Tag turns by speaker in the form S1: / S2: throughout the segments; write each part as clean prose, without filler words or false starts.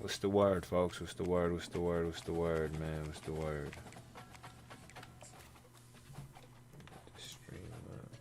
S1: What's the word, folks? What's the word? What's the word? What's the word, man? What's the word? Stream up.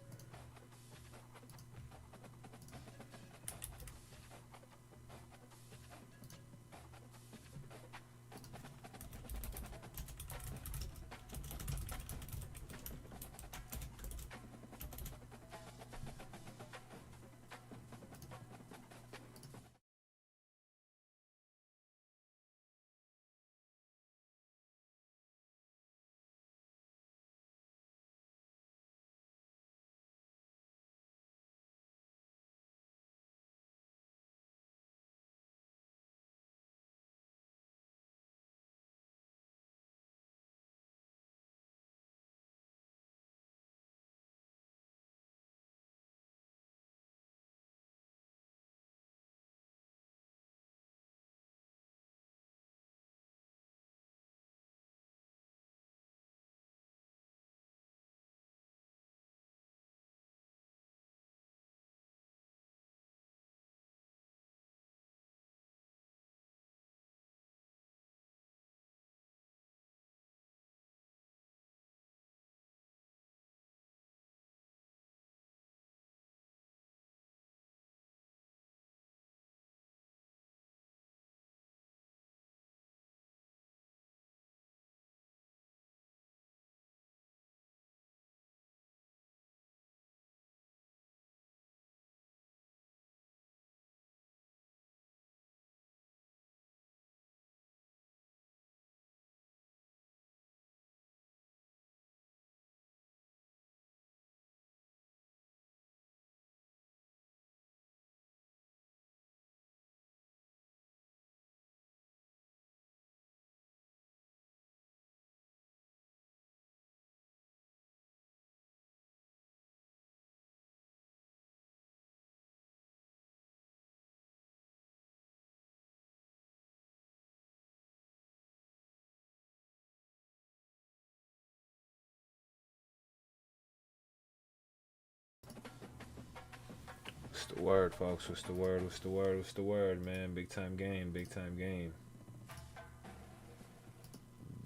S1: What's the word, folks? What's the word? What's the word? What's the word, man? Big time game. Big time game.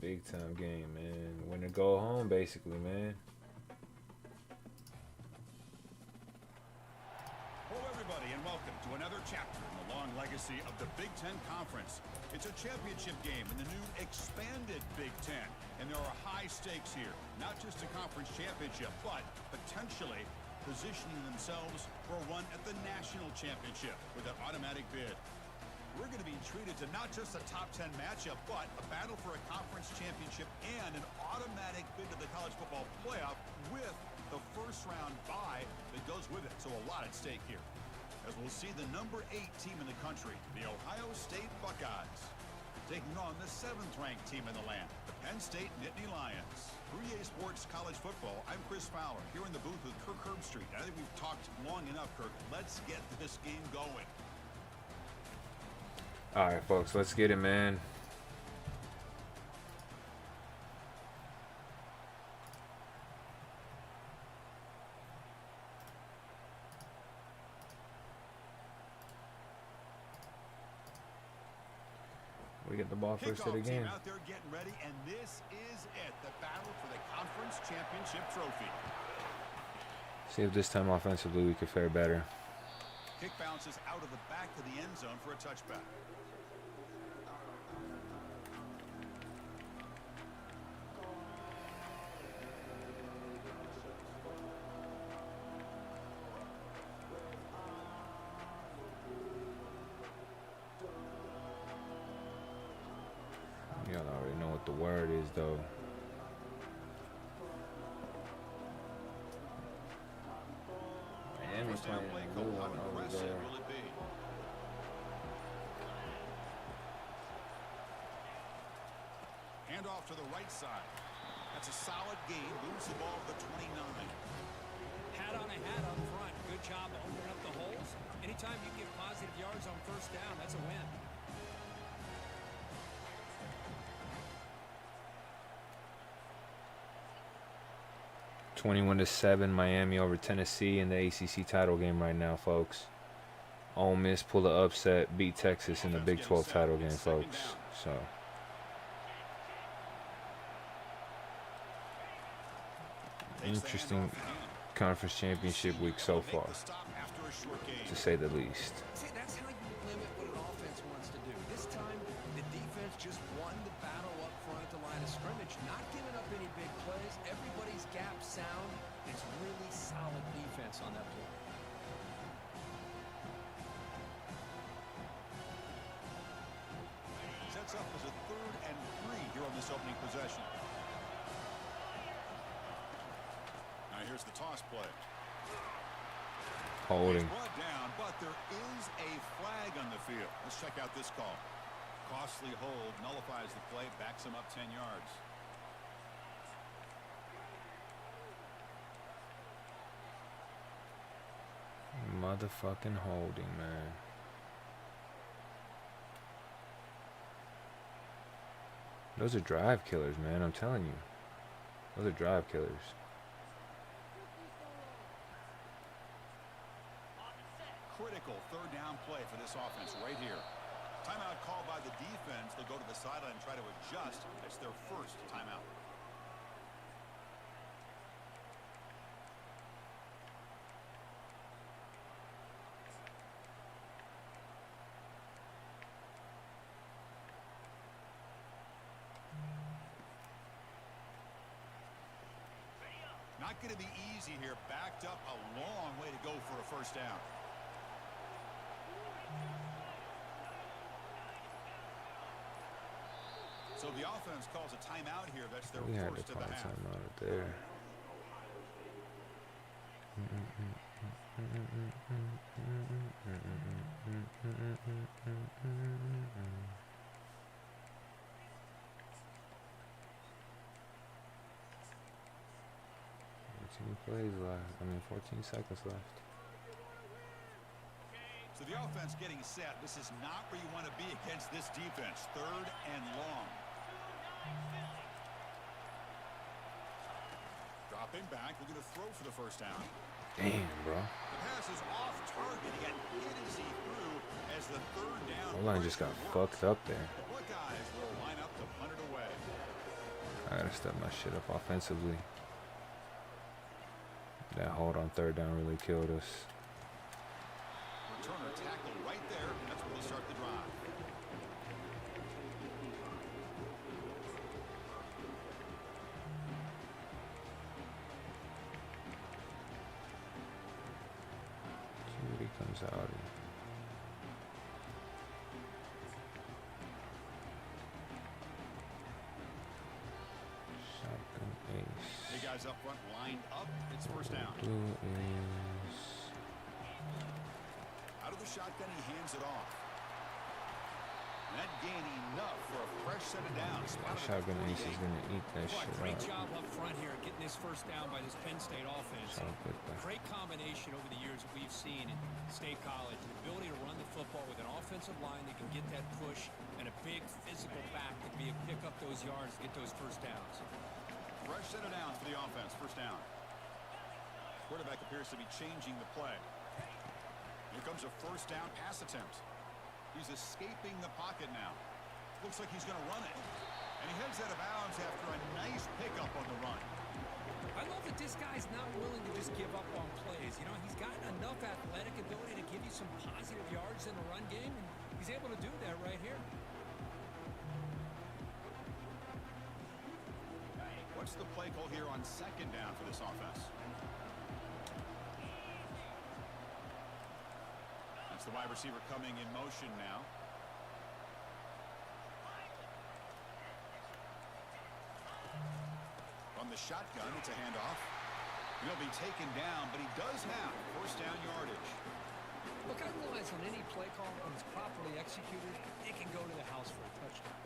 S1: Big time game, man. Win or go home, basically, man.
S2: Hello, everybody, and welcome to another chapter in the long legacy of the Big Ten Conference. It's a championship game in the new expanded Big Ten, and there are high stakes here. Not just a conference championship, but potentially positioning themselves for a run at the national championship with an automatic bid. We're going to be treated to not just a top 10 matchup, but a battle for a conference championship and an automatic bid to the college football playoff with the first round bye that goes with it. So a lot at stake here, as we'll see the number 8 team in the country, the Ohio State Buckeyes, taking on the 7th-ranked team in the land, the Penn State Nittany Lions. 3A Sports College Football, I'm Chris Fowler, here in the booth with Kirk Herbstreit. I think we've talked long enough, Kirk. Let's get this game going.
S1: All right, folks, let's get it, man. We get the ball first of the game.
S2: Out there getting ready, and this is it, the battle for the conference championship trophy.
S1: See if this time offensively we could fare better.
S2: Kick bounces out of the back of the end zone for a touchback.
S1: Y'all already know what the word is, though. And we're playing a blue one over there.
S2: Hand off to the right side. That's a solid gain. Moves the ball to the 29.
S3: Hat on a hat up front. Good job opening up the holes. Anytime you get positive yards on first down, that's a win.
S1: (21-7) Miami over Tennessee in the ACC title game right now, folks. Ole Miss pull the upset, beat Texas in the Big 12 title game, folks. So interesting conference championship week so far, to say the least.
S3: See, that's how you limit what an offense wants to do. This time, the defense just won the battle up front at the line of scrimmage, not giving up any big plays. Everybody's gap sound. It's really solid defense on that play.
S2: Sets up as a 3rd and 3 here on this opening possession. Now here's the toss play.
S1: Holding.
S2: Brought down, but there is a flag on the field. Let's check out this call. Costly hold, nullifies the play, backs him up 10 yards.
S1: Motherfucking holding, man. Those are drive killers, man. I'm telling you. Those are drive killers.
S2: Critical 3rd down play for this offense right here. Timeout called by the defense. They'll go to the sideline and try to adjust. It's their first timeout. Not going to be easy here. Backed up a long way to go for a first down. So the offense calls a timeout here. That's their first of the half.
S1: Timeout there. Plays left. 14 seconds left.
S2: So the offense getting set. This is not where you want to be against this defense. 3rd and long. Dropping back. We're going to throw for the first down.
S1: Damn, bro.
S2: The pass is off target. He got hit as he threw as the 3rd down.
S1: The line just got fucked up there.
S2: The Buckeyes will line up to punt it away.
S1: I gotta step my shit up offensively. That hold on 3rd down really killed us.
S2: Returner tackle right there, and that's where we'll start the drive.
S1: See what he comes out. Shotgun ace.
S2: Hey guys up front lined up. It's first down.
S1: Blue is
S2: Out of the shotgun, he hands it off. And that gained enough for a fresh set of downs.
S1: shotgun ace is gonna eat that shit
S3: Great
S1: up.
S3: job up front here getting this first down by this Penn State offense. Great combination over the years that we've seen in State College. The ability to run the football with an offensive line that can get that push and a big physical back that can pick up those yards to get those first downs.
S2: Fresh set of downs for the offense. First down. Quarterback appears to be changing the play. Here comes a first down pass attempt. He's escaping the pocket now. Looks like he's going to run it. And he heads out of bounds after a nice pickup on the run.
S3: I love that this guy's not willing to just give up on plays. You know, he's got enough athletic ability to give you some positive yards in the run game, and he's able to do that right here.
S2: What's the play call here on 2nd down for this offense? That's the wide receiver coming in motion now. From the shotgun, it's a handoff. He'll be taken down, but he does have first down yardage.
S3: Look, I realize on any play call, when it's properly executed, it can go to the house for a touchdown.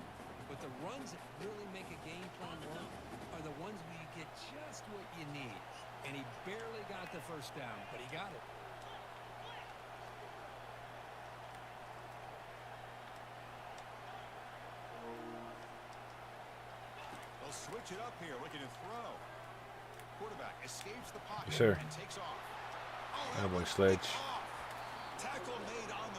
S3: But the runs that really make a game plan work are the ones where you get just what you need. And he barely got the first down, but he got it.
S2: They'll switch it up here, looking to throw. Quarterback escapes the pocket
S1: and
S2: takes off.
S1: That boy Sledge.
S2: Tackle made on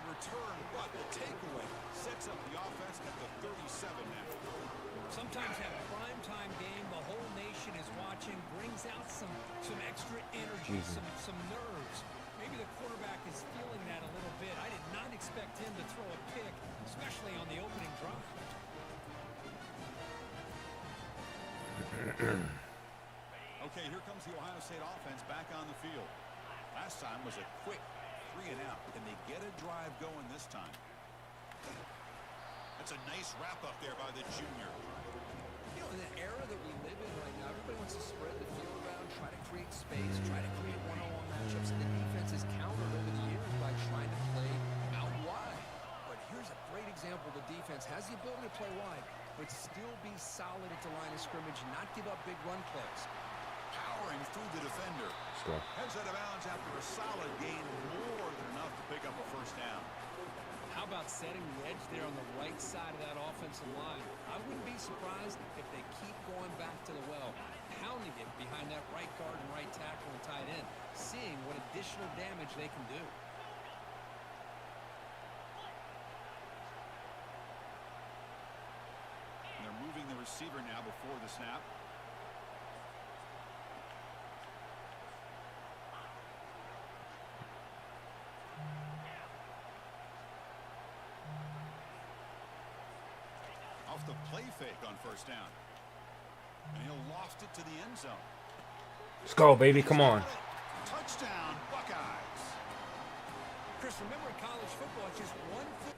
S2: sets up the offense at the 37 now.
S3: Sometimes that primetime game, the whole nation is watching, brings out some extra energy, some nerves. Maybe the quarterback is feeling that a little bit. I did not expect him to throw a pick, especially on the opening drive.
S2: Okay, here comes the Ohio State offense back on the field. Last time was a quick 3 and out. Can they get a drive going this time? That's a nice wrap up there by the junior.
S3: You know, in the era that we live in right now, everybody wants to spread the field around, try to create space, try to create one-on-one matchups, and the defense is countered over the years by trying to play out wide. But here's a great example. The defense has the ability to play wide, but still be solid at the line of scrimmage and not give up big run plays.
S2: Powering through the defender. Heads out of bounds after a solid gain, more than enough to pick up a first down.
S3: How about setting the edge there on the right side of that offensive line? I wouldn't be surprised if they keep going back to the well, pounding it behind that right guard and right tackle and tight end, seeing what additional damage they can do.
S2: And they're moving the receiver now before the snap. Off the play fake on first down. And he'll loft it to the end zone.
S1: Let's go, baby. Come on.
S2: Touchdown, Buckeyes.
S3: Chris, remember in college football, it's just 1 foot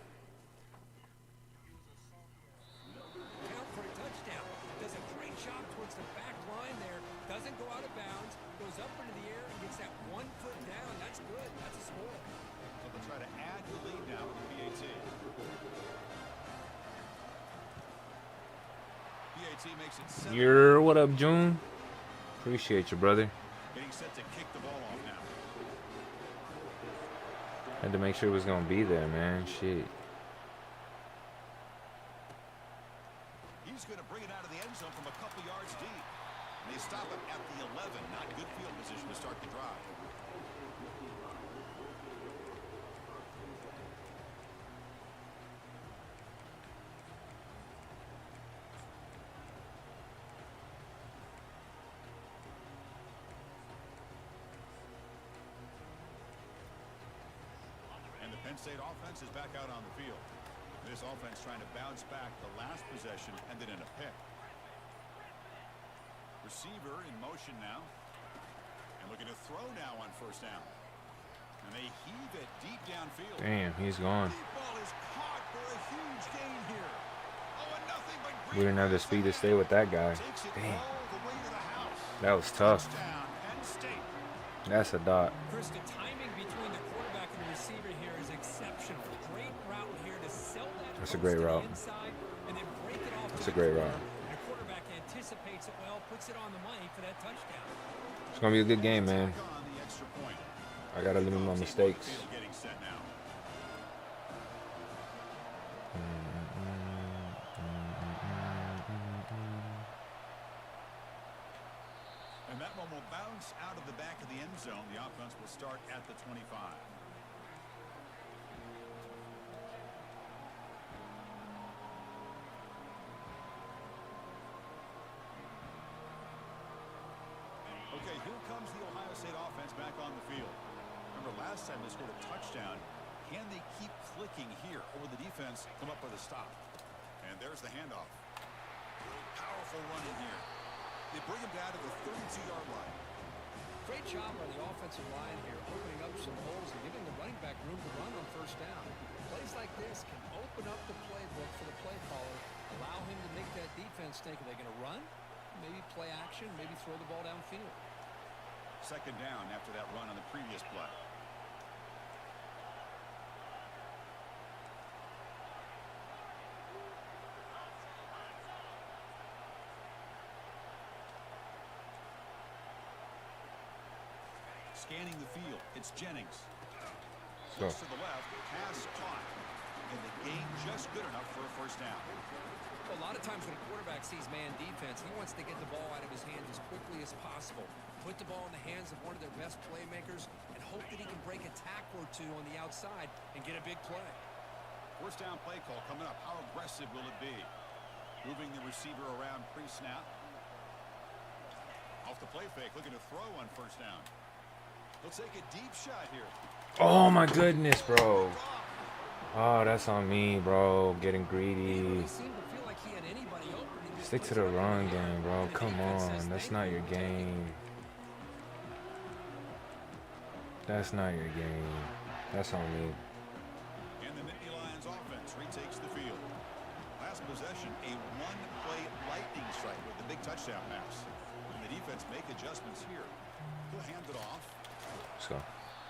S3: count for a touchdown. Does a great job towards the back line there. Doesn't go out of bounds. Goes up into the air and gets that 1 foot down. That's good. That's a score.
S2: So they'll try to add the lead now with the BAT. Makes it 7.
S1: What up, June? Appreciate you, brother.
S2: Getting set to kick the ball off now.
S1: Had to make sure it was gonna be there, man. Shit.
S2: He's going to bring it out of the end zone from a couple yards deep. And they stop him at the 11. Not good field position to start the drive. Penn State offense is back out on the field. This offense trying to bounce back the last possession and then in a pick. Receiver in motion now. And looking to throw now on first down. And they heave it deep downfield.
S1: Damn, he's gone.
S2: The ball is caught for a huge gain here. Oh, and nothing but
S1: We didn't have the speed to stay with that guy. Damn. That was tough. That's a dot.
S3: Chris, the timing between the quarterback and the receiver here is exceptional. Great route here to sell that.
S1: That's a great route.
S3: And then break it off.
S1: That's a great route.
S3: And the quarterback anticipates it well, puts it on the money for that touchdown.
S1: It's gonna be a good game, man. I gotta limit my mistakes.
S2: And that one will bounce out of the back of the end zone. The offense will start at the 25. Okay, here comes the Ohio State offense back on the field. Remember last time they scored a touchdown. Can they keep clicking here? Or will the defense come up with a stop? And there's the handoff. Powerful run in here. They bring him down to the 32-yard line.
S3: Great job by the offensive line here, opening up some holes and giving the running back room to run on first down. Plays like this can open up the playbook for the play caller, allow him to make that defense think, are they going to run? Maybe play action, maybe throw the ball downfield.
S2: Second down after that run on the previous play. Scanning the field, it's Jennings.
S1: So.
S2: To the left, pass caught. And the gain just good enough for a first down.
S3: Well, a lot of times when a quarterback sees man defense, he wants to get the ball out of his hands as quickly as possible. Put the ball in the hands of one of their best playmakers and hope that he can break a tackle or two on the outside and get a big play.
S2: First down play call coming up. How aggressive will it be? Moving the receiver around pre-snap. Off the play fake, looking to throw on first down. He'll take a deep shot here.
S1: Oh my goodness, bro. Oh, that's on me, bro. Getting greedy. Stick to the run game, bro. Come on. That's not your game. That's not your game. That's on me.
S2: And the Nittany Lions offense retakes the field. Last possession, a one-play lightning strike with the big touchdown pass. And the defense make adjustments here. He'll hand it off.
S1: Let's go.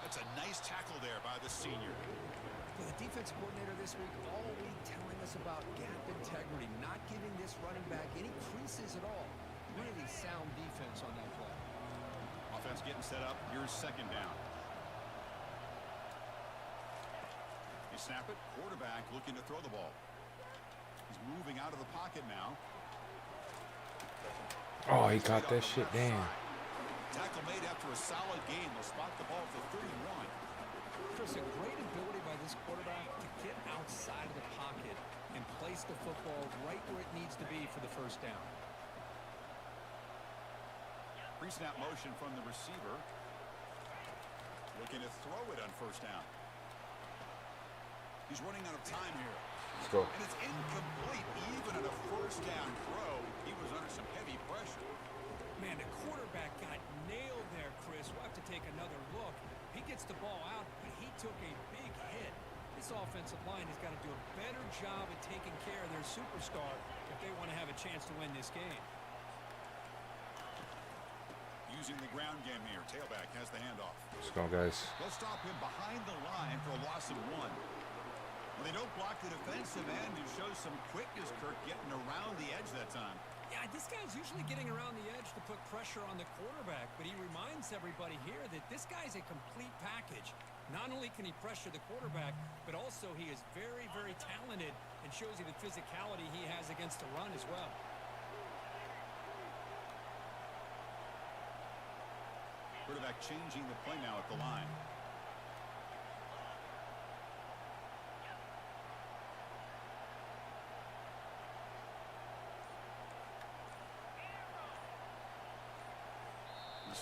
S2: That's a nice tackle there by the senior.
S3: The defense coordinator this week all week telling us about gap integrity, not giving this running back any creases at all. Really sound defense on that play.
S2: Offense getting set up. Here's second down. You snap it. Quarterback looking to throw the ball. He's moving out of the pocket now.
S1: Oh, he caught that shit. Damn.
S2: Tackle made after a solid game. Will spot the ball for 31.
S3: Chris, a great ability by this quarterback to get outside of the pocket and place the football right where it needs to be for the first down.
S2: Pre-snap motion from the receiver. Looking to throw it on first down. He's running out of time here.
S1: Let's go.
S2: And it's incomplete. Even on a first down throw, he was under some heavy pressure.
S3: Man, the quarterback got nailed there, Chris. We'll have to take another look. He gets the ball out, but he took a big hit. This offensive line has got to do a better job at taking care of their superstar if they want to have a chance to win this game.
S2: Using the ground game here. Tailback has the handoff.
S1: Let's go, guys.
S2: They'll stop him behind the line for a loss of 1. Well, they don't block the defensive end and show some quickness, Kirk, getting around the edge that time.
S3: Yeah, this guy's usually getting around the edge to put pressure on the quarterback, but he reminds everybody here that this guy's a complete package. Not only can he pressure the quarterback, but also he is very, very talented and shows you the physicality he has against the run as well.
S2: Quarterback changing the play now at the line.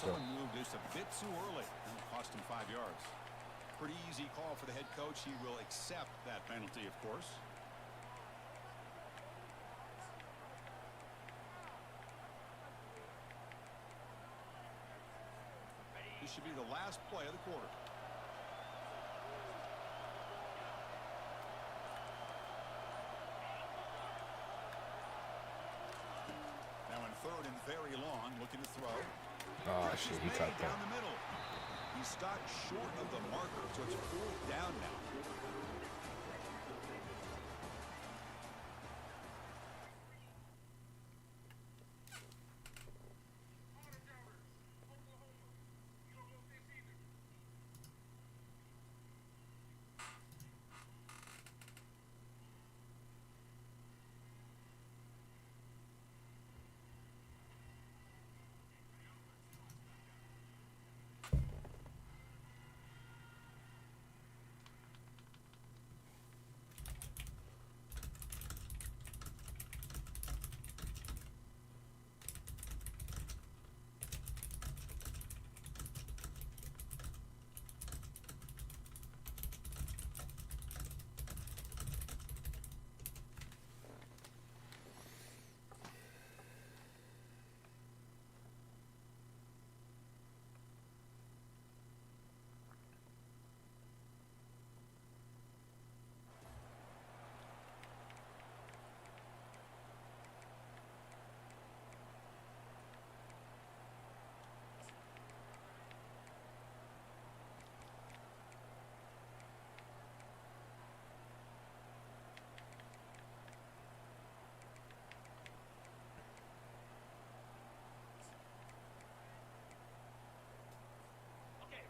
S2: Someone moved just a bit too early and cost him 5 yards. Pretty easy call for the head coach. He will accept that penalty, of course. This should be the last play of the quarter. Now in third and very long, looking to throw.
S1: Oh, shit, he caught that.
S2: Down the middle. He stopped short of the marker, so it's 4th down now.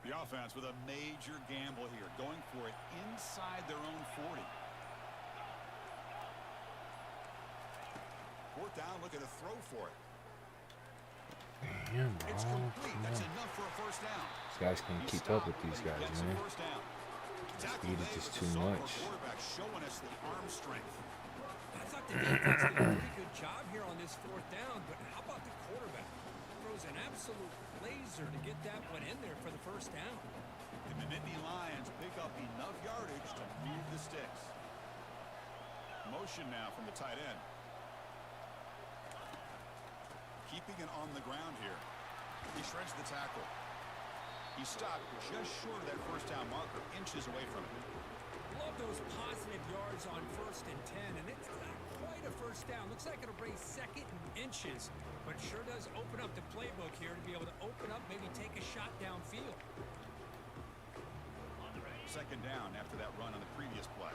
S2: The offense with a major gamble here, going for it inside their own 40. 4th down, looking to throw for it.
S1: Damn, bro.
S2: It's complete. That's enough for a first down.
S1: These guys can't keep up with these guys, man.
S2: First down.
S1: Speed is just too much.
S2: Showing us the arm strength.
S3: I thought the defense did a pretty good job here on this fourth down, but how about the quarterback? Throws an absolute laser to get that one in there for the first down.
S2: And the Nittany Lions pick up enough yardage to move the sticks. Motion now from the tight end. Keeping it on the ground here. He shreds the tackle. He stopped just short of that first down marker, inches away from it.
S3: Love those positive yards on 1st and 10, and it's not quite a first down. Looks like it'll bring 2nd and inches, but sure does open up the playbook here to be able to open up, maybe take a shot downfield.
S2: 2nd down after that run on the previous play.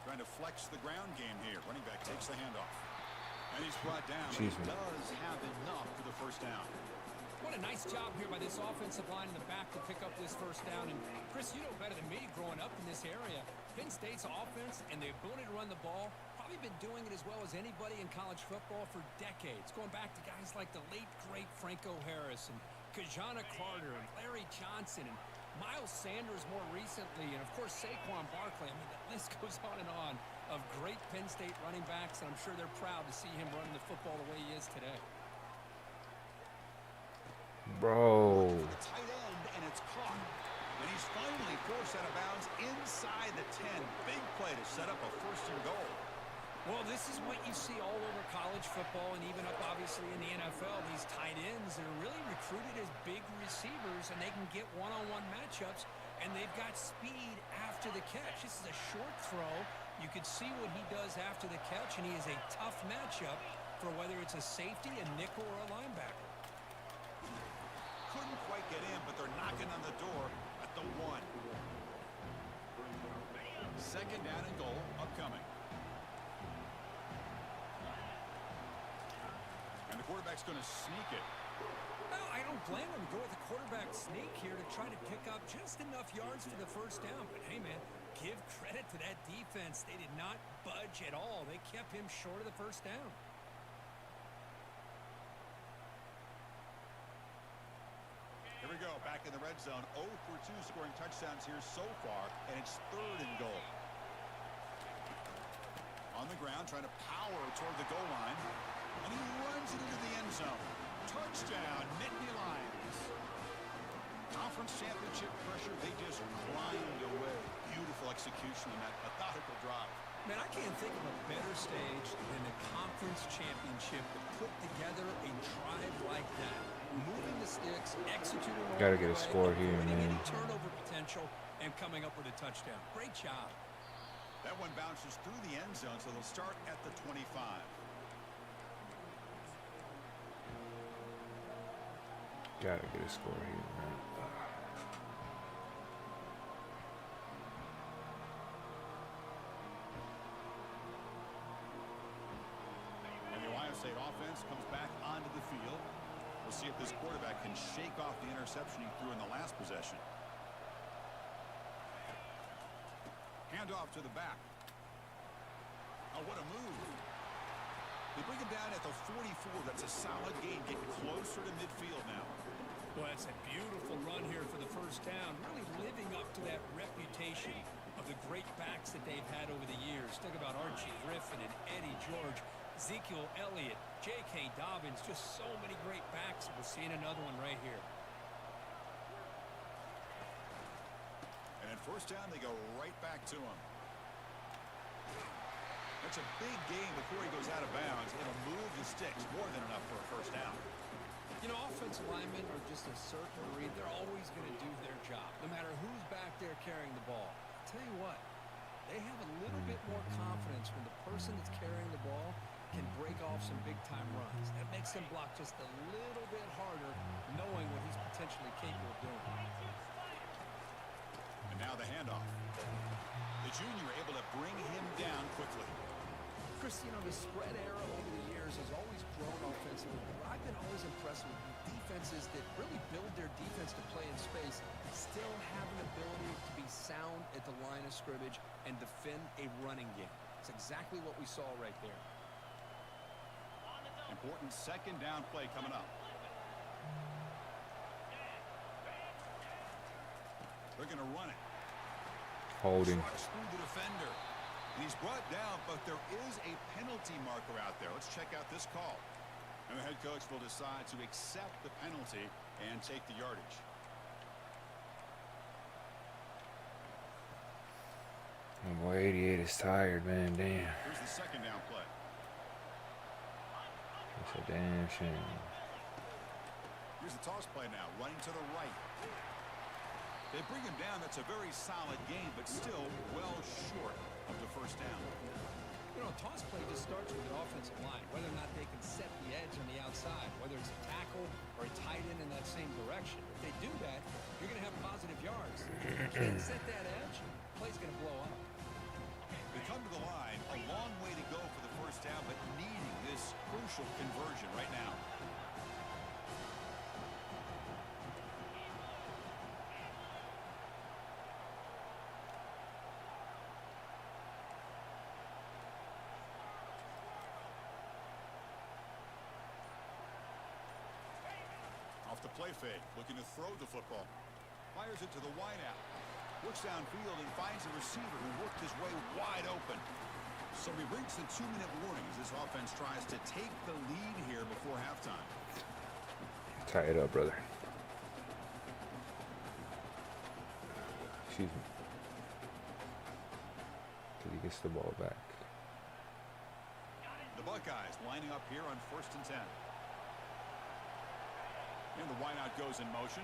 S2: Trying to flex the ground game here. Running back takes the handoff. And he's brought down. He does have enough for the first down.
S3: What a nice job here by this offensive line in the back to pick up this first down. And Chris, you know better than me growing up in this area. Penn State's offense and the ability to run the ball, probably been doing it as well as anybody in college football for decades. Going back to guys like the late, great Franco Harris and Kajana Carter and Larry Johnson and Miles Sanders more recently, and of course Saquon Barkley. I mean, the list goes on and on of great Penn State running backs, and I'm sure they're proud to see him running the football the way he is today.
S1: Bro.
S2: Tight end, and it's caught. And he's finally forced out of bounds inside the 10. Big play to set up a 1st and goal.
S3: Well, this is what you see all over college football and even up, obviously, in the NFL. These tight ends are really recruited as big receivers, and they can get one-on-one matchups, and they've got speed after the catch. This is a short throw. You could see what he does after the catch, and he is a tough matchup for whether it's a safety, a nickel, or a linebacker.
S2: Couldn't quite get in, but they're knocking on the door at the 1. 2nd down and goal upcoming. And the quarterback's going to sneak it.
S3: Well, I don't blame him to go with the quarterback sneak here to try to pick up just enough yards for the first down. But, hey, man, give credit to that defense. They did not budge at all. They kept him short of the first down.
S2: Here we go, back in the red zone. 0 for 2 scoring touchdowns here so far, and it's 3rd and goal. On the ground, trying to power toward the goal line, and he runs it into the end zone. Touchdown, Nittany Lions. Conference championship pressure, they just grind away. Beautiful execution in that methodical drive.
S3: Man, I can't think of a better stage than the conference championship to put together a drive like that. Moving the sticks, executing.
S1: Gotta get a score here, man.
S3: Any turnover potential and coming up with a touchdown. Great job.
S2: That one bounces through the end zone, so they'll start at the 25.
S1: Gotta get a score here, man.
S2: And the Ohio State offense comes back onto the field. We'll see if this quarterback can shake off the interception he threw in the last possession. Handoff to the back. Oh, what a move. They bring him down at the 44. That's a solid gain, getting closer to midfield now.
S3: Well, that's a beautiful run here for the first down. Really living up to that reputation of the great backs that they've had over the years. Think about Archie Griffin and Eddie George, Ezekiel Elliott, J.K. Dobbins, just so many great backs. We're seeing another one right here.
S2: And at first down, they go right back to him. That's a big gain before he goes out of bounds. It'll move the sticks, more than enough for a first down.
S3: You know, offensive linemen are just a certain breed. They're always going to do their job, no matter who's back there carrying the ball. I'll tell you what, they have a little bit more confidence when the person that's carrying the ball can break off some big-time runs. That makes them block just a little bit harder, knowing what he's potentially capable of doing.
S2: And now the handoff. The junior able to bring him down quickly.
S3: Chris, you know, the spread era over the years has always grown offensively. But I've been always impressed with defenses that really build their defense to play in space, still have an ability to be sound at the line of scrimmage and defend a running game. It's exactly what we saw right there.
S2: Important second down play coming up. They're going to run it.
S1: Holding.
S2: Trucks through the defender. And he's brought down, but there is a penalty marker out there. Let's check out this call. And the head coach will decide to accept the penalty and take the yardage.
S1: Oh boy, 88 is tired, man. Damn.
S2: Here's the second down play.
S1: It's a damn shame.
S2: Here's the toss play now, running to the right. They bring him down. That's a very solid game, but still well short of the first down.
S3: You know, a toss play just starts with an offensive line, whether or not they can set the edge on the outside, whether it's a tackle or a tight end in that same direction. If they do that, you're going to have positive yards. If you can't set that edge, the play's going to blow up.
S2: They come to the line, a long way to go for the first down, but needing this crucial conversion right now. Off the play fake, looking to throw the football. Fires it to the wideout. Looks downfield and finds a receiver who worked his way wide open. So we reach the 2-minute warning as this offense tries to take the lead here before halftime.
S1: Tie it up, brother. Excuse me. Till he gets the ball back.
S2: The Buckeyes lining up here on 1st and 10. And the wideout goes in motion.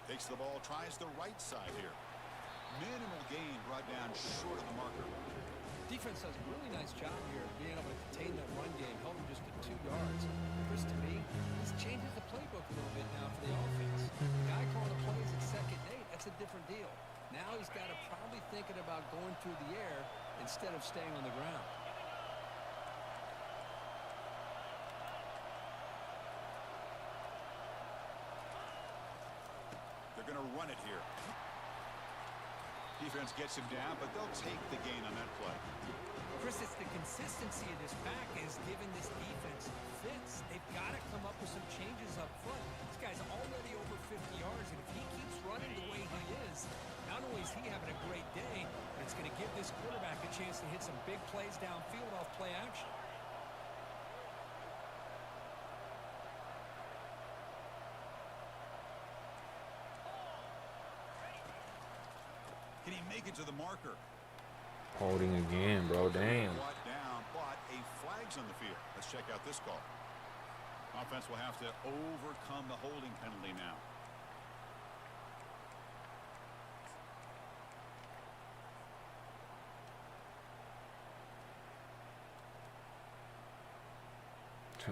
S2: Takes the ball, tries the right side here. Minimal gain brought down short of the marker.
S3: Defense does a really nice job here of being able to contain that run game, held him just to 2 yards. Chris, to me, this changes the playbook a little bit now for the offense. The guy calling the plays at 2nd and 8, that's a different deal. Now he's got to probably thinking about going through the air instead of staying on the ground.
S2: They're going to run it here. Defense gets him down, but they'll take the gain on that play.
S3: Chris, it's the consistency of this pack is giving this defense fits. They've got to come up with some changes up front. This guy's already over 50 yards, and if he keeps running the way he is, not only is he having a great day, but it's going to give this quarterback a chance to hit some big plays downfield off play action.
S2: Can he make it to the marker?
S1: Holding again, bro. Damn.
S2: Brought down, but a flag's on the field. Let's check out this call. Offense will have to overcome the holding penalty now.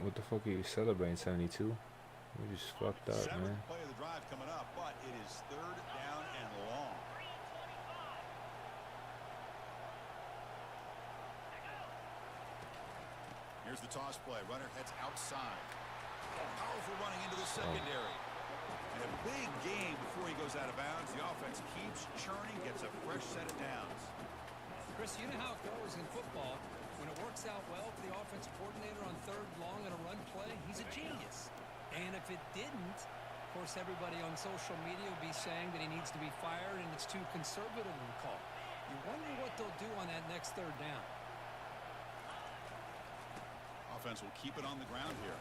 S1: What the fuck are you celebrating, 72? We just fucked up, man.
S2: 7th play of the drive coming up, but it is 3rd down and long. Here's the toss play. Runner heads outside. Powerful running into the secondary. And a big game before he goes out of bounds. The offense keeps churning, gets a fresh set of downs.
S3: Chris, you know how it goes in football. When it works out well for the offensive coordinator on 3rd long and a run play, he's a genius. And if it didn't, of course, everybody on social media will be saying that he needs to be fired and it's too conservative of a call. You wonder what they'll do on that next 3rd down.
S2: Offense will keep it on the ground here.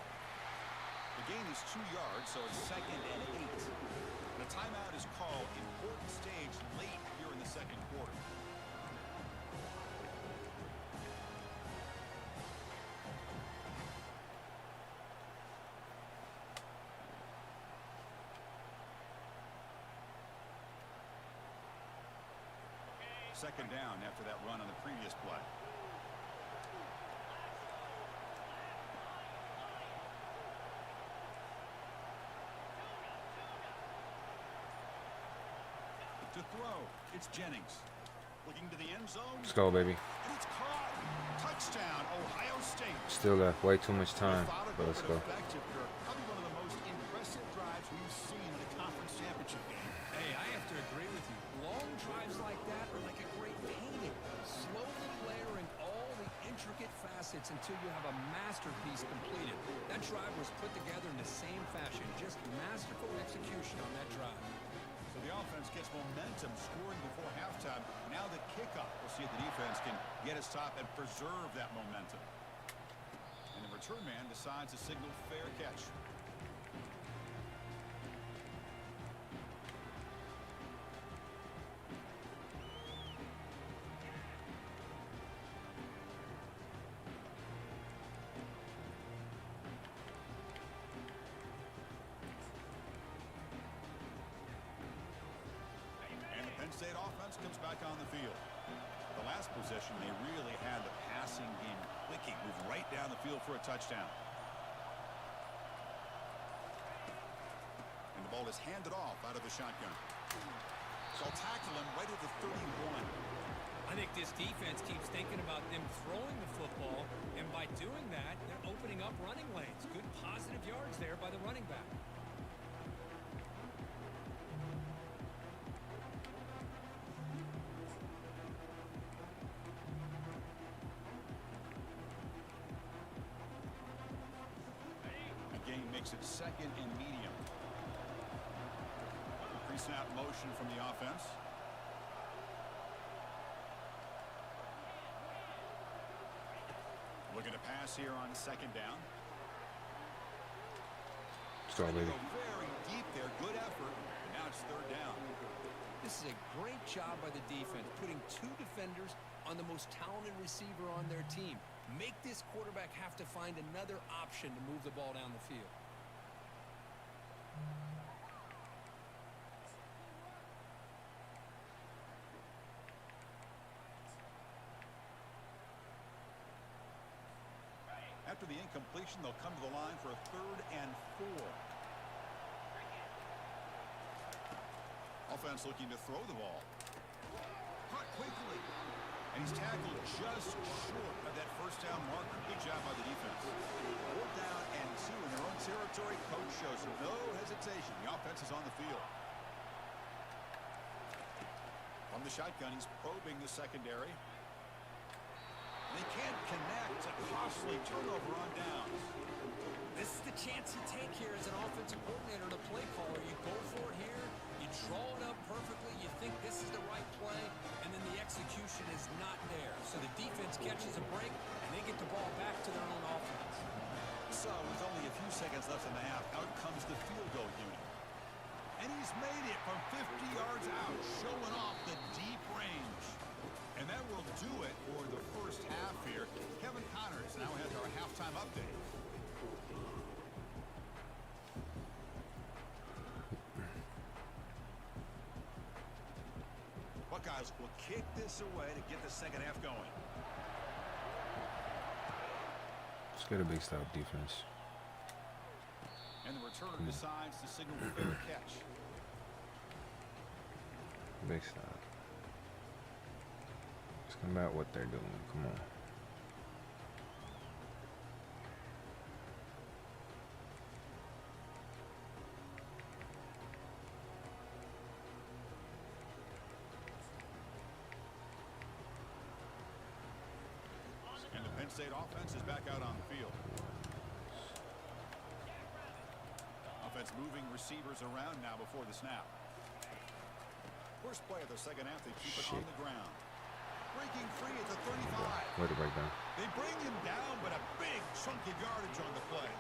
S2: The gain is 2 yards, so it's 2nd and 8. The timeout is called. Important stage late here in the 2nd quarter. Second down after that run on the previous play. To throw, it's Jennings. looking to the end zone.
S1: Let's go, baby.
S2: And it's caught. Touchdown, Ohio State.
S1: Still got way too much time, but let's go.
S2: Probably one of the most impressive drives we've seen in a conference championship game.
S3: Hey, I have to agree with you. Long drives like that are like a great painting. Slowly layering all the intricate facets until you have a masterpiece completed. That drive was put together in the same fashion. Just masterful execution on that drive.
S2: So the offense gets momentum, scoring before halftime. Now the kickoff. We'll see if the defense can get a stop and preserve that momentum. And the return man decides to signal fair catch. State offense comes back on the field. The last possession, they really had the passing game clicking, moved right down the field for a touchdown. And the ball is handed off out of the shotgun. So I'll tackle him right at the 31.
S3: I think this defense keeps thinking about them throwing the football, and by doing that, they're opening up running lanes. Good positive yards there by the running back.
S2: Makes it second and medium. Pre-snap motion from the offense. Looking to pass here on second down.
S1: Start, baby.
S2: Very deep there. Good effort. Now it's third down.
S3: This is a great job by the defense, putting two defenders on the most talented receiver on their team. Make this quarterback have to find another option to move the ball down the field.
S2: After the incompletion, they'll come to the line for a 3rd and 4. Offense looking to throw the ball. Caught quickly. And he's tackled just short of that first down marker. Big job by the defense. 4th down and 2 in their own territory. Coach shows no hesitation. The offense is on the field. From the shotgun, he's probing the secondary. They can't connect. A costly turnover on downs.
S3: This is the chance you take here as an offensive coordinator and a play caller. You go for it here. You draw it up perfectly. You think this is the right play, and then the execution is not there. So the defense catches a break, and they get the ball back to their own offense.
S2: So with only a few seconds left in the half, out comes the field goal unit. And he's made it from 50 yards out, showing off the deep range. And that will do it for the first half here. Kevin Connors now has our halftime update. Buckeyes will kick this away to get the second half going.
S1: Let's get a big stop defense.
S2: And the returner decides to signal a fair catch.
S1: Big stop. Let's combat what they're doing. Come on.
S2: And the Penn State offense is back out on the field. Offense moving receivers around now before the snap. First play of the second half, they keep it on the ground. Breaking free at the 35.
S1: Way to break down.
S2: They bring him down, but a big chunk of yardage on the play.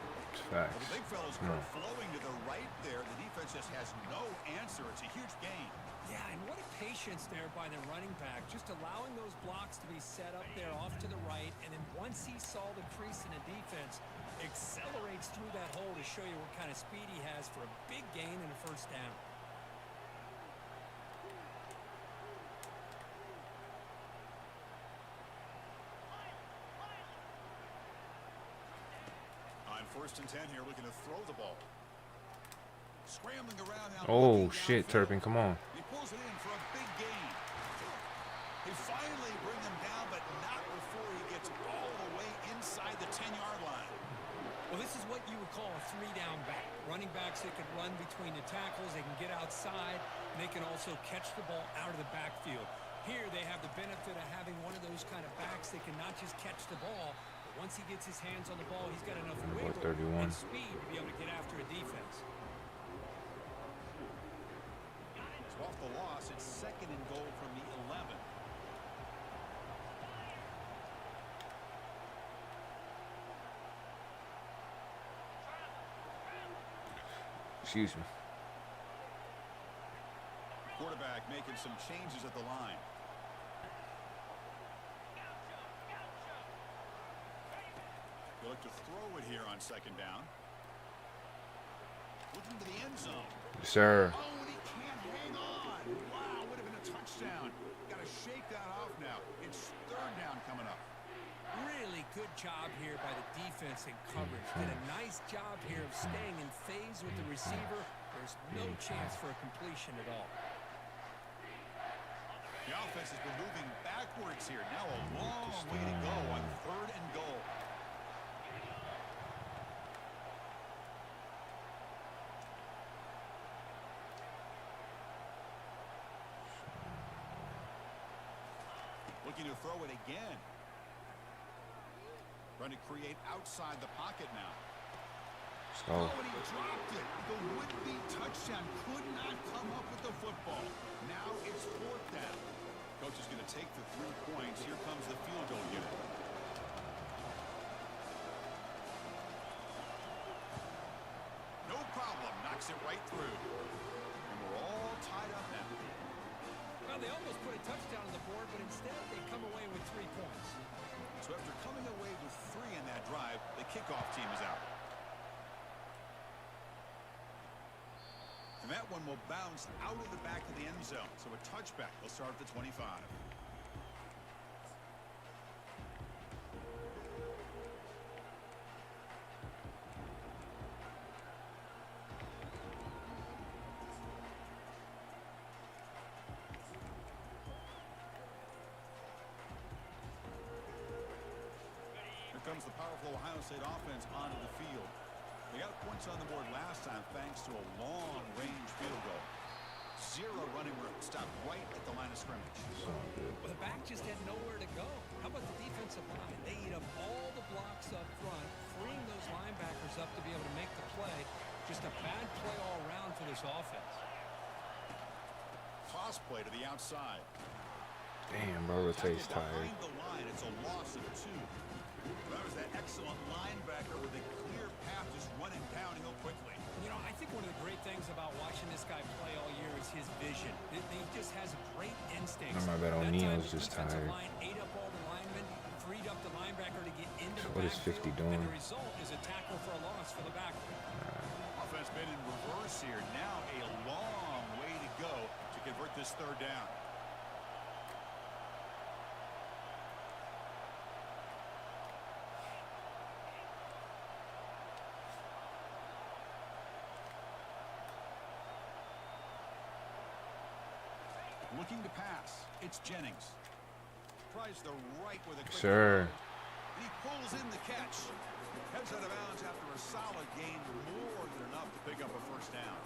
S1: Facts.
S2: Well, the big fella's flowing to the right there. The defense just has no answer. It's a huge gain.
S3: Yeah, and what a patience there by the running back, just allowing those blocks to be set up there off to the right, and then once he saw the crease in the defense, accelerates through that hole to show you what kind of speed he has for a big gain and a first down.
S2: On 1st and 10 here, looking to throw the ball. Scrambling around now.
S1: Oh shit, Turpin, come on.
S2: He pulls it in for a big gain. He them down, but not before he gets all the way inside the 10-yard line.
S3: Well, this is what you would call a three-down back. Running backs that can run between the tackles, they can get outside, and they can also catch the ball out of the backfield. Here they have the benefit of having one of those kind of backs that can not just catch the ball, but once he gets his hands on the ball, he's got enough wiggle and speed to be able to get after a defense.
S2: So off the loss, it's 2nd and goal from the 11.
S1: Excuse me.
S2: Quarterback making some changes at the line. They look to throw it here on 2nd down. Looking to the end zone.
S1: Yes, sir.
S2: Oh, and he can't hang on. Wow, would have been a touchdown. Got to shake that off now. It's 3rd down coming up.
S3: Really good job here by the defense in coverage. Did a nice job here of staying in phase with the receiver. There's no chance for a completion at all.
S2: The offense has been moving backwards here. Now a long way to go on 3rd and goal. Looking to throw it again. Trying to create outside the pocket now.
S1: Oh,
S2: and he dropped it. The would-be touchdown could not come up with the football. Now it's 4th down. Coach is going to take the 3 points. Here comes the field goal unit. No problem. Knocks it right through. And we're all tied up now.
S3: Well, they almost put a touchdown on the board, but instead they come away with 3 points.
S2: So after coming away with 3 in that drive, the kickoff team is out. And that one will bounce out of the back of the end zone. So a touchback will start at the 25. Here comes the powerful Ohio State offense onto the field. They got points on the board last time thanks to a long-range field goal. 0 running room. Stopped right at the line of scrimmage.
S3: Well, the back just had nowhere to go. How about the defensive line? They eat up all the blocks up front, freeing those linebackers up to be able to make the play. Just a bad play all around for this offense.
S2: Toss play to the outside.
S1: damn, bro, rotate's tired.
S2: Behind the line, it's a loss of 2. That was that excellent linebacker with a clear path just running downhill quickly.
S3: You know, I think one of the great things about watching this guy play all year is his vision. He just has great instincts.
S1: I bet O'Neal's just tired.
S3: Line ate up all the linemen, freed up the linebacker to get into the
S1: What is 50
S3: backfield,
S1: doing?
S3: And the result is a tackle for a loss for the back.
S2: Offense been in reverse here. Now a long way to go to convert this 3rd down. Looking to pass. It's Jennings. Tries the right with a quick
S1: Sure.
S2: And he pulls in the catch. Heads out of bounds after a solid gain, more than enough to pick up a 1st down.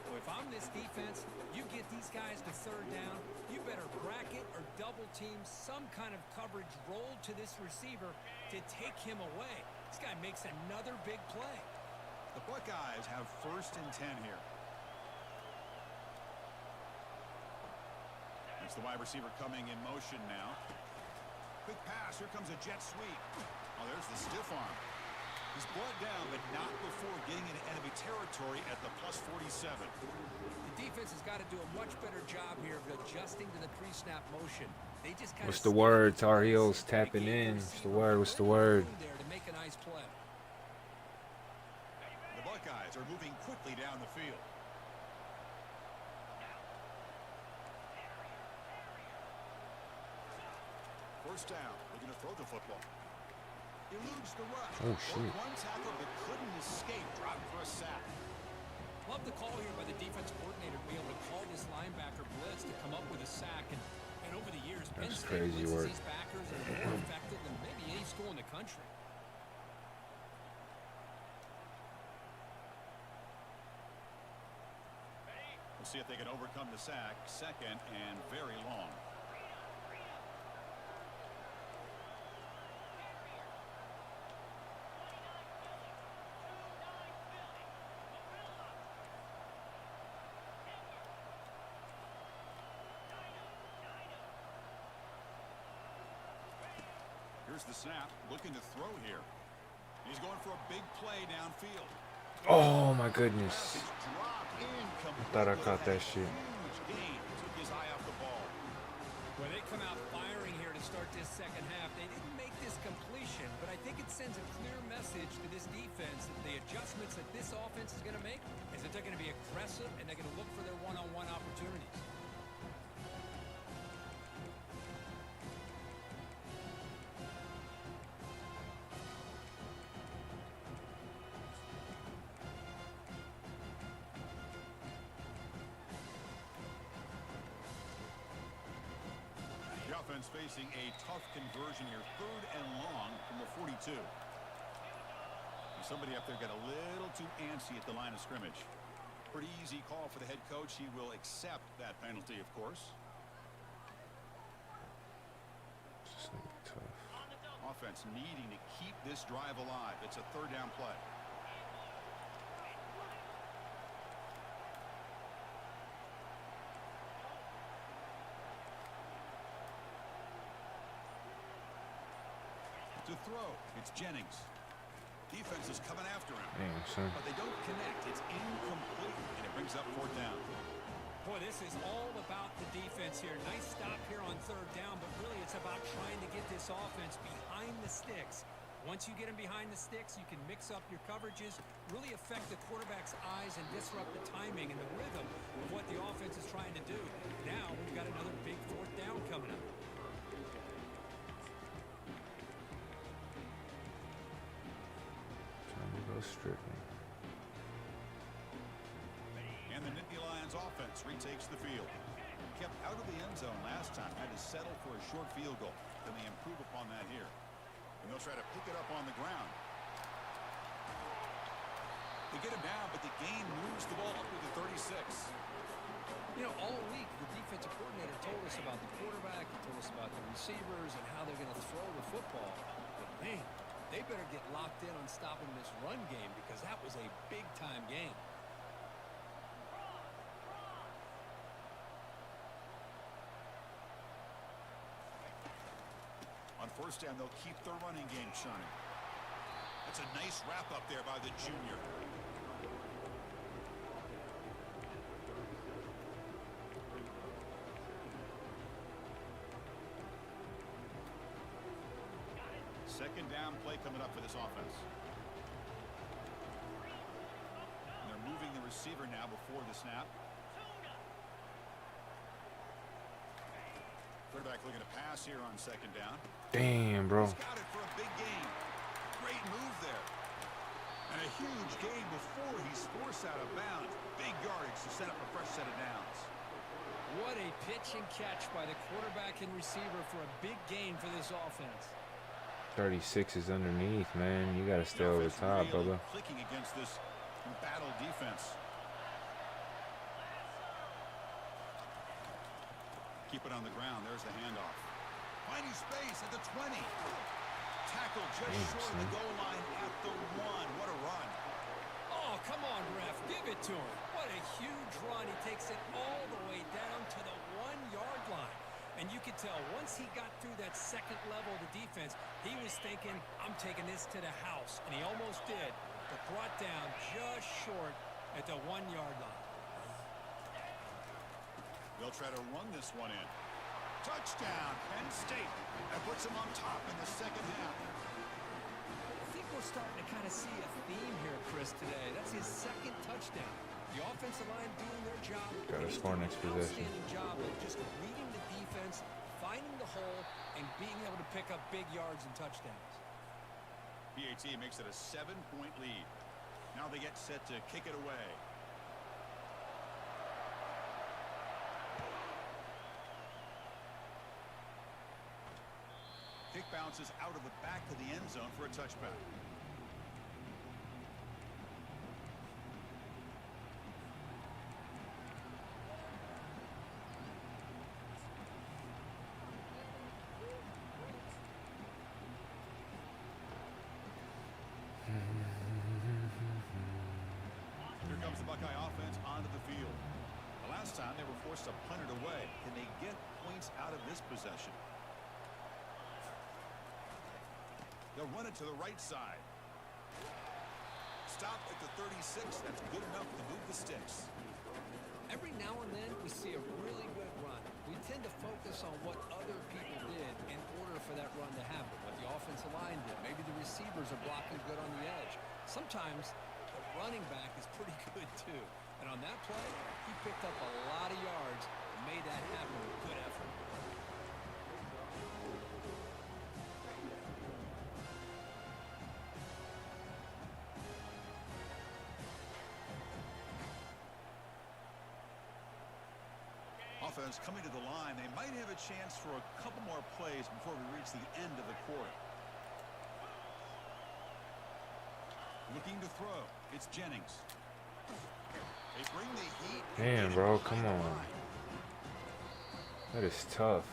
S3: Well, if I'm this defense, you get these guys to 3rd down, you better bracket or double team some kind of coverage roll to this receiver to take him away. This guy makes another big play.
S2: The Buckeyes have 1st and 10 here. It's the wide receiver coming in motion now. Quick pass. Here comes a jet sweep. Oh, there's the stiff arm. He's brought down, but not before getting into enemy territory at the +47.
S3: The defense has got to do a much better job here of adjusting to the pre-snap motion. They just kind
S1: What's the word? Tar Heels tapping in. What's the word? What's the word?
S3: There to make a nice play.
S2: The Buckeyes are moving quickly down the field. First down, looking to throw the football. Eludes the rush.
S1: Oh, shit.
S2: One tackle but couldn't escape. Dropped for a sack.
S3: Love the call here by the defense coordinator to be able to call this linebacker blitz to come up with a sack. And over the years, Penn State
S1: crazy work.
S3: These backers are more effective than maybe any school in the country.
S2: We'll see if they can overcome the sack. Second and very long. Here's the snap, looking to throw here. He's going for a big play downfield.
S1: Oh my goodness. I thought I caught that shit.
S2: Huge gain. Took his eye off the ball.
S3: When they come out firing here to start this second half, they didn't make this completion, but I think it sends a clear message to this defense that the adjustments that this offense is going to make is that they're going to be aggressive and they're going to look for their one-on-one opportunities.
S2: Offense facing a tough conversion here, 3rd and long from the 42. Somebody up there got a little too antsy at the line of scrimmage. Pretty easy call for the head coach. He will accept that penalty, of course.
S1: It's gonna be tough.
S2: Offense needing to keep this drive alive. It's a 3rd down play. To throw, it's Jennings. Defense is coming after him.
S1: Damn, son.
S2: But they don't connect. It's incomplete, and it brings up 4th down.
S3: Boy, this is all about the defense here. Nice stop here on 3rd down, but really it's about trying to get this offense behind the sticks. Once you get them behind the sticks, you can mix up your coverages, really affect the quarterback's eyes and disrupt the timing and the rhythm of what the offense is trying to do. Now we've got another big 4th down coming up.
S1: Stripping.
S2: And the Nittany Lions offense retakes the field. Kept out of the end zone last time. Had to settle for a short field goal. Then they improve upon that here. And they'll try to pick it up on the ground. They get him down, but the gain moves the ball up to the 36.
S3: You know, all week the defensive coordinator told us about the quarterback. He told us about the receivers and how they're going to throw the football. But man, they better get locked in on stopping this run game because that was a big-time game.
S2: On 1st down, they'll keep their running game churning. That's a nice wrap-up there by the junior. Second down play coming up for this offense. And they're moving the receiver now before the snap. Quarterback looking to pass here on 2nd down.
S1: Damn, bro.
S2: He's got it for a big gain. Great move there. And a huge gain before he's forced out of bounds. Big yardage to set up a fresh set of downs.
S3: What a pitch and catch by the quarterback and receiver for a big gain for this offense.
S1: 36 is underneath, man. You gotta stay over the top,
S2: really
S1: brother.
S2: Clicking against this battle defense. Keep it on the ground. There's the handoff. Finding space at the 20. Tackle just short of the goal line at the 1. What a run.
S3: Oh, come on, ref. Give it to him. What a huge run. He takes it all the way down to the 1-yard line. And you could tell once he got through that second level of the defense, he was thinking, I'm taking this to the house. And he almost did, but brought down just short at the 1-yard line.
S2: They'll try to run this one in. Touchdown, Penn State. That puts them on top in the second half.
S3: I think we're starting to kind of see a theme here, Chris, today. That's his 2nd touchdown. The offensive line doing their job.
S1: Gotta score next possession.
S3: Outstanding job of just reading the defense, finding the hole, and being able to pick up big yards and touchdowns.
S2: BAT makes it a 7-point lead. Now they get set to kick it away. bounces out of the back of the end zone for a touchback. Here comes the Buckeye offense onto the field. The last time they were forced to punt it away. Can they get points out of this possession? They'll run it to the right side. Stop at the 36. That's good enough to move the sticks.
S3: Every now and then we see a really good run. We tend to focus on what other people did in order for that run to happen. What the offensive line did. Maybe the receivers are blocking good on the edge. Sometimes the running back is pretty good too. And on that play, he picked up a lot of yards and made that happen with good effort.
S2: Offense coming to the line. They might have a chance for a couple more plays before we reach the end of the quarter. Looking to throw. It's Jennings. They bring the heat.
S1: Damn, bro, come on. That is tough.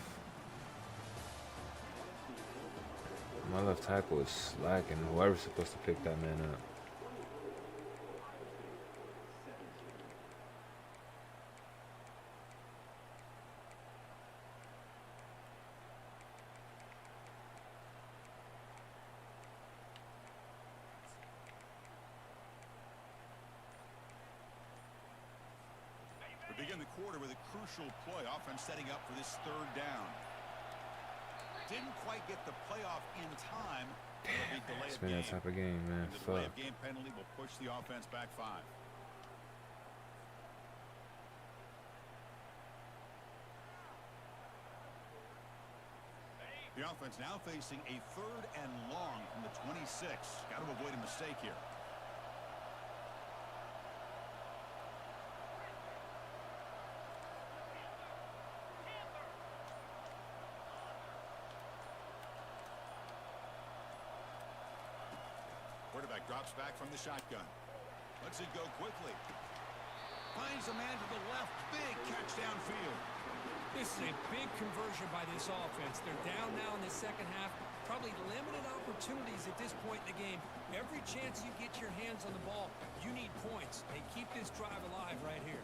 S1: My left tackle is slacking. Whoever's supposed to pick that man up.
S2: Begin the quarter with a crucial play. Offense setting up for this third down. Didn't quite get the playoff in time.
S1: Damn, it's been that type of game, man.
S2: The
S1: Fuck.
S2: delay of game penalty will push the offense back 5. The offense now facing a 3rd and long from the 26. Got to avoid a mistake here. Quarterback drops back from the shotgun. Lets it go quickly. Finds a man to the left. Big catch downfield.
S3: This is a big conversion by this offense. They're down now in the second half. Probably limited opportunities at this point in the game. Every chance you get your hands on the ball, you need points. They keep this drive alive right here.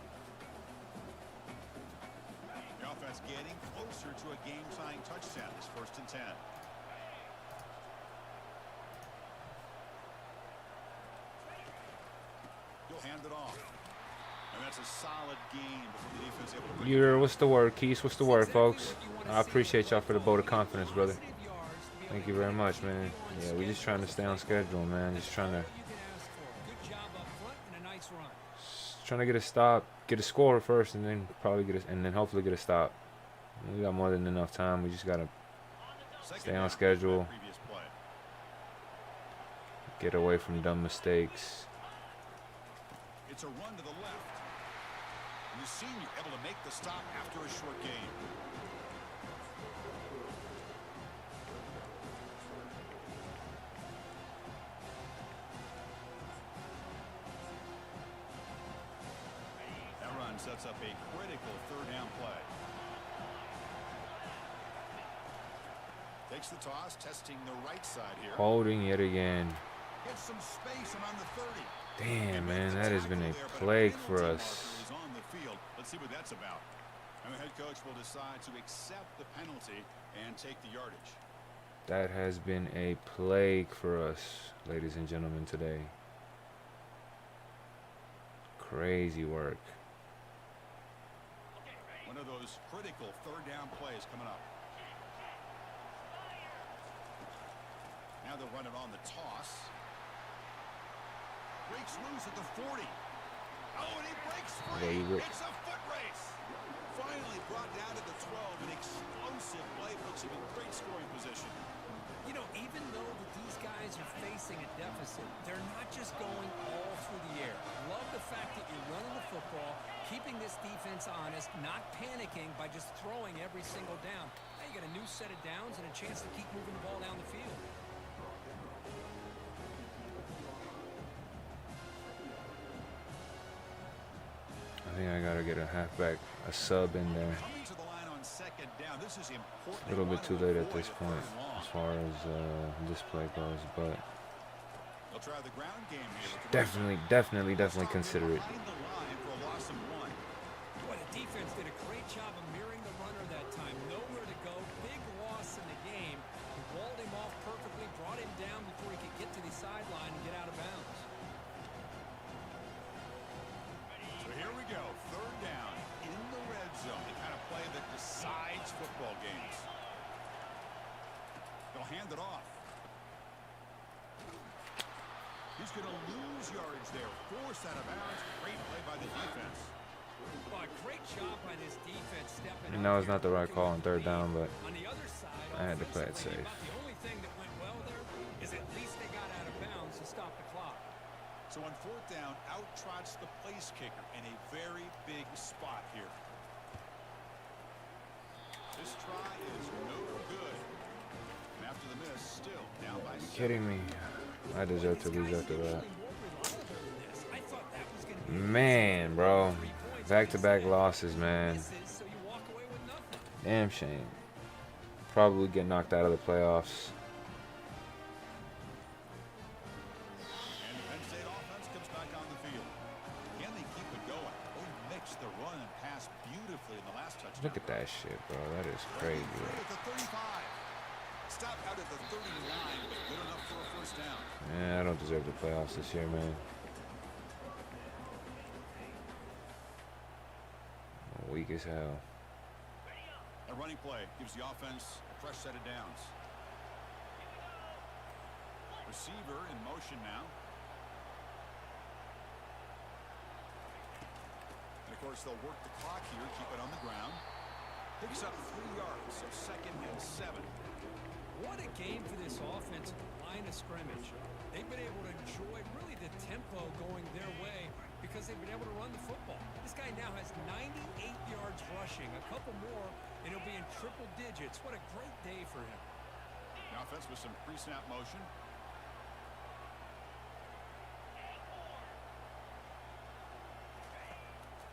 S2: The offense getting closer to a game-tying touchdown. It's 1st and 10. He'll hand it off. And that's a solid game before the defense able to bring
S1: Year, what's the word, Keith? What's the word, folks? I appreciate y'all for the vote of confidence, brother. Thank you very much, man. Yeah, we just trying to stay on schedule, man. Just trying to get a stop, get a score first, and then probably hopefully get a stop. We got more than enough time. We just gotta stay on schedule, get away from dumb mistakes.
S2: It's a run to the left. And the senior able to make the stop after a short game. That run sets up a critical 3rd down play. Takes the toss, testing the right side here.
S1: Holding yet again.
S2: Gets some space around the 30.
S1: Damn, man, that has been a plague for us.
S2: Let's see what that's about. And the head coach will decide to accept the penalty and take the yardage.
S1: That has been a plague for us, ladies and gentlemen, today. Crazy work.
S2: One of those critical 3rd down plays coming up. Now they'll run it on the toss. Breaks loose at the 40. Oh, and he breaks free. It's a foot race. Finally brought down to the 12. An explosive play puts him in great scoring position.
S3: You know, even though that these guys are facing a deficit, they're not just going all through the air. Love the fact that you're running the football, keeping this defense honest, not panicking by just throwing every single down. Now you got a new new set of downs and a chance to keep moving the ball down the field.
S1: I think I gotta get a halfback, a sub in there.
S2: Coming to the line on second down. This is important.
S1: A little bit too late at this point as far as this play goes, but
S2: They'll try the ground game here.
S1: definitely consider it.
S2: Behind the line for a loss of 1.
S3: Boy, the defense did a great job of mirroring the runner that time. Nowhere to go. Big loss in the game. He walled him off perfectly, brought him down before he could get to the sideline and get out of bounds.
S2: So here we go. Third down in the red zone. The kind of play that decides football games. They'll hand it off. He's going to lose yardage there. Forced out of bounds. Great play by the defense.
S3: Well, great job by this defense stepping
S1: I
S3: up
S1: know it's
S3: here,
S1: not the right
S3: working
S1: call
S3: with
S1: on third
S3: the lead.
S1: down, but
S3: On the other side,
S1: I had to play it
S3: offensively,
S1: safe.
S3: about the only thing that went well there is at least they got out of bounds to stop the clock.
S2: So on fourth down, out trots the place kicker in a very big spot here. This try is no good. And after the miss, still down by 7.
S1: Kidding me. I deserve to lose after that.
S3: I thought that was going to be
S1: Man, bro. Back-to-back losses, man.
S3: misses, so you walk away with nothing.
S1: Damn shame. Probably get knocked out of the playoffs.
S2: And the Penn State offense comes back on the field. Can they keep it going? They mixed the run and pass beautifully in the last touchdown.
S1: Look at that shit, bro. That is crazy.
S2: At the 35. Stop out at the 39, but good enough for a first down.
S1: Man, I don't deserve the playoffs this year, man. I'm weak as hell.
S2: A running play gives the offense a fresh set of downs. Receiver in motion now. And of course they'll work the clock here, keep it on the ground. Picks up 3 yards, so 2nd and 7.
S3: What a game for this offense at the line of scrimmage. They've been able to enjoy really the tempo going their way because they've been able to run the football. This guy now has 98 yards rushing, a couple more, and he'll be in triple digits. What a great day for him.
S2: The offense with some pre-snap motion.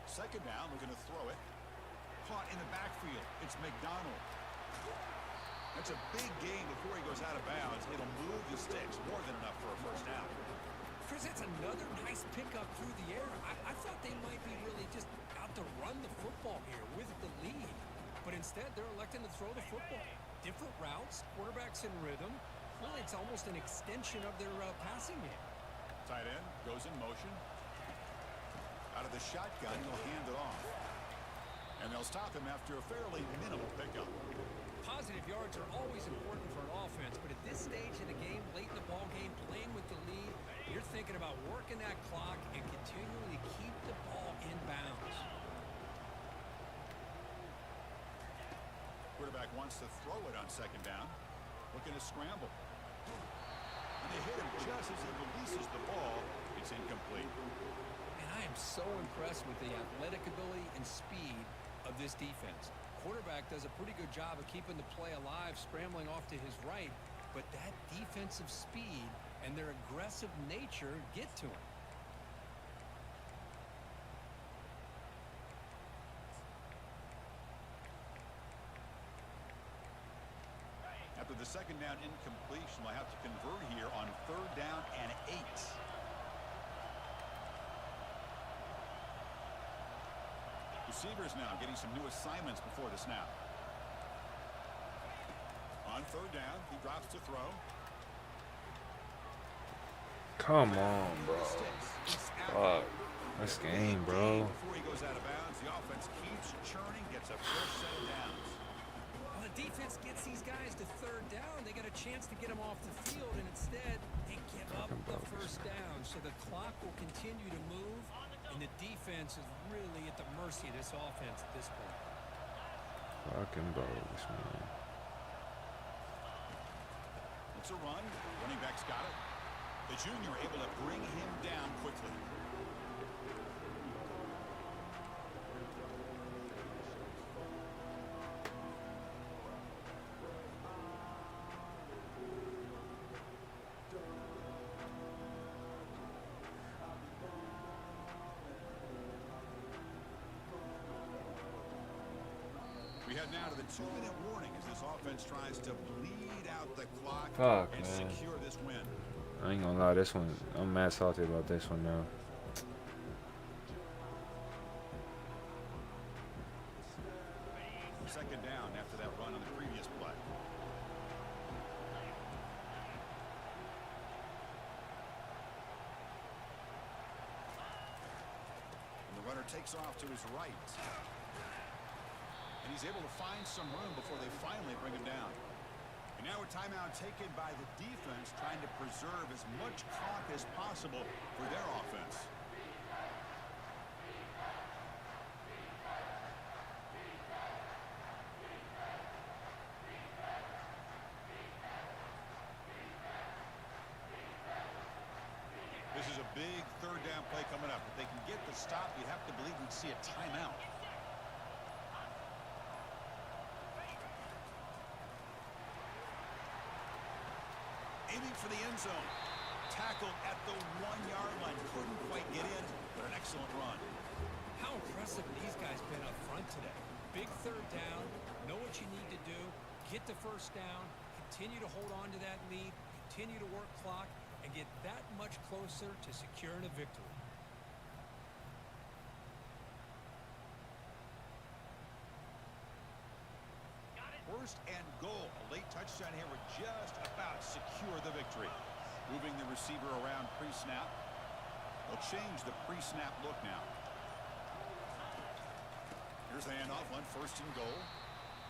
S2: Second down, looking to throw it. Caught in the backfield. It's McDonald. That's a big gain before he goes out of bounds. It'll move the sticks. More than enough for a first down.
S3: Chris, that's another nice pickup through the air. I thought they might be really just out to run the football here with the lead. But instead, they're electing to throw the football. Different routes, quarterbacks in rhythm. Really, it's almost an extension of their passing game.
S2: Tight end goes in motion. Out of the shotgun, he'll hand it off. And they'll stop him after a fairly minimal pickup.
S3: Positive yards are always important for an offense, but at this stage of the game, late in the ball game, playing with the lead, you're thinking about working that clock and continuing to keep the ball in bounds.
S2: Quarterback wants to throw it on second down. Looking to scramble. And they hit him just as he releases the ball. It's incomplete.
S3: And I am so impressed with the athletic ability and speed of this defense. Quarterback does a pretty good job of keeping the play alive, scrambling off to his right, but that defensive speed and their aggressive nature get to him.
S2: After the second down incompletion, they'll have to convert here on third down and 8. Receivers now getting some new assignments before the snap. On third down, he drops to throw.
S1: Come on, bro. Fuck. This game, bro.
S2: Before he goes out of bounds, the offense keeps churning, gets a fresh set of downs.
S3: Well, the defense gets these guys to third down. They got a chance to get them off the field, and instead they give up the first down. So the clock will continue to move, and the defense is really at the mercy of this offense at this point.
S1: Fucking bogus, man.
S2: It's a run. Running back's got it. The junior able to bring him down quickly. And now to the 2-minute warning as this offense tries to bleed out the clock and
S1: man.
S2: secure this win.
S1: I ain't gonna lie, this one, I'm mad salty about this one now.
S2: Second down after that run on the previous play. And the runner takes off to his right. And he's able to find some room before they finally bring him down. And now a timeout taken by the defense, trying to preserve as much clock as possible for their offense. This is a big third down play coming up. If they can get the stop, you'd have to believe we'd see a timeout. Aiming for the end zone. Tackled at the 1-yard line. Couldn't quite get in, but an excellent run.
S3: How impressive these guys been up front today. Big third down. Know what you need to do. Get the first down. Continue to hold on to that lead. Continue to work clock. And get that much closer to securing a victory.
S2: First and goal. A late touchdown here would just about secure the victory. Moving the receiver around pre-snap. They'll change the pre-snap look now. Here's the handoff on first and goal.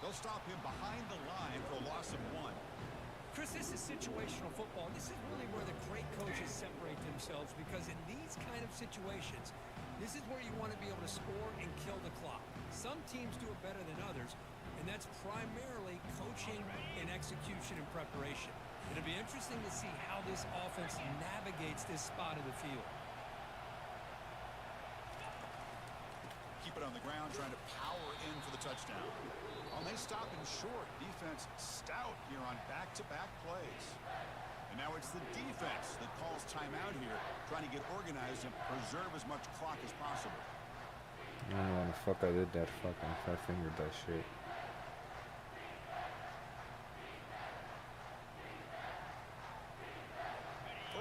S2: They'll stop him behind the line for a loss of 1.
S3: Chris, this is situational football. This is really where the great coaches separate themselves, because in these kind of situations, this is where you want to be able to score and kill the clock. Some teams do it better than others, and that's primarily coaching and execution and preparation. It'll be interesting to see how this offense navigates this spot of the field.
S2: Keep it on the ground, trying to power in for the touchdown. And they stop in short. Defense stout here on back-to-back plays. And now it's the defense that calls timeout here, trying to get organized and preserve as much clock as possible.
S1: I don't know when the fuck I did that. Fucking fat fingered that shit.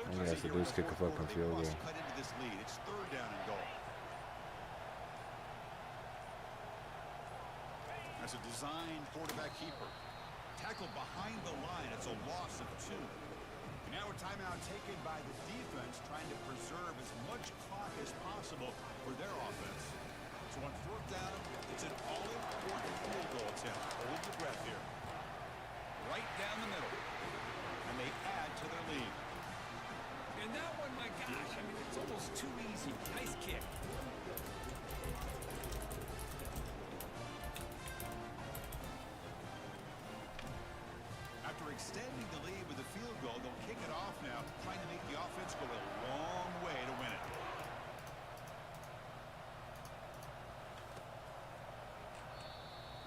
S1: All he has to do is kick a fucking field goal.
S2: Cut into this lead. It's third down and goal. As a designed quarterback keeper. Tackled behind the line. It's a loss of 2. And now a timeout taken by the defense, trying to preserve as much clock as possible for their offense. So on fourth down, it's an all-important field goal attempt. Hold your breath here. Right down the middle. And they add to their lead.
S3: And that one, my gosh, I mean, it's almost too easy. Nice kick.
S2: After extending the lead with a field goal, they'll kick it off now, trying to make the offense go a long way to win it.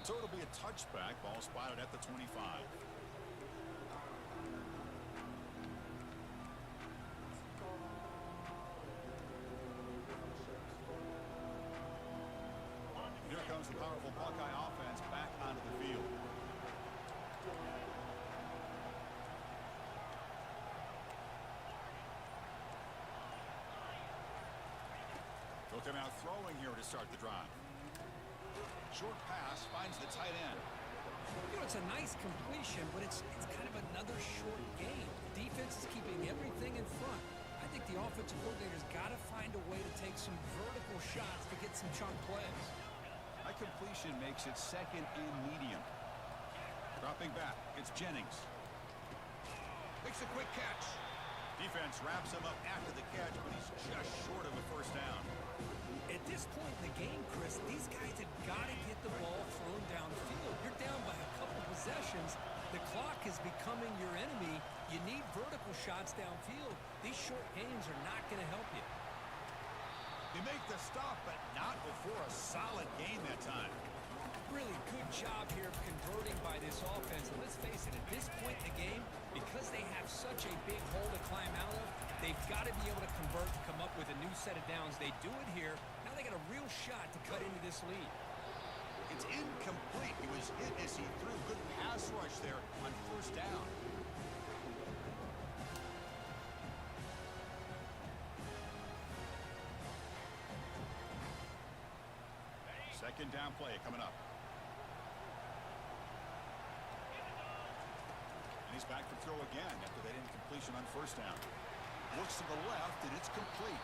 S2: So it'll be a touchback, ball spotted at the 25. Here comes the powerful Buckeye offense back onto the field. They'll come out throwing here to start the drive. Short pass finds the tight end.
S3: You know, it's a nice completion, but it's kind of another short game. The defense is keeping everything in front. I think the offensive coordinator's got to find a way to take some vertical shots to get some chunk plays.
S2: That completion makes it second and medium. Dropping back, it's Jennings. Makes a quick catch. Defense wraps him up after the catch, but he's just short of a first down.
S3: At this point in the game, Chris, these guys have got to get the ball thrown downfield. You're down by a couple possessions. The clock is becoming your enemy. You need vertical shots downfield. These short gains are not going to help you.
S2: They make the stop, but not before a solid gain that time.
S3: Really good job here of converting by this offense. And let's face it, at this point in the game, because they have such a big hole to climb out of, they've got to be able to convert and come up with a new set of downs. They do it here. Now they got a real shot to cut into this lead.
S2: It's incomplete. He was hit as he threw. Good pass rush there on first down. Second down play coming up. And he's back to throw again after that incompletion on first down. Looks to the left, and it's complete.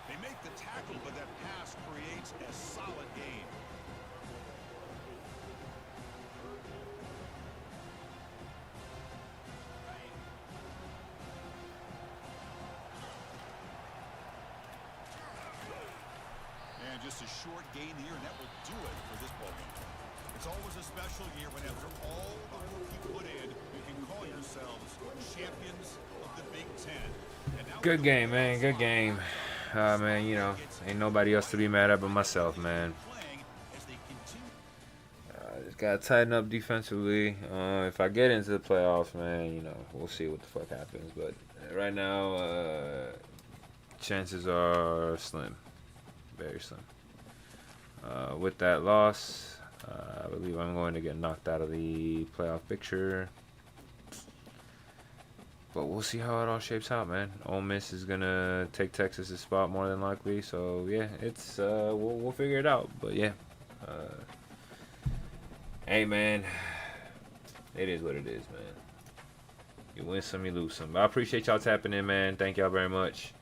S2: They make the tackle, but that pass creates a solid gain. And just a short gain here, and that will do it for this ball game. It's always a special year when after all the work you put in, you can call yourselves champions of the Big Ten.
S1: Good game, man. Good game. Man, you know, ain't nobody else to be mad at but myself, man. Just gotta tighten up defensively. If I get into the playoffs, man, you know, we'll see what the fuck happens. But right now, chances are slim, very slim. With that loss, I believe I'm going to get knocked out of the playoff picture. But we'll see how it all shapes out, man. Ole Miss is gonna take Texas' spot more than likely, so yeah, it's we'll figure it out. But yeah, hey man, it is what it is, man. You win some, you lose some. But I appreciate y'all tapping in, man. Thank y'all very much.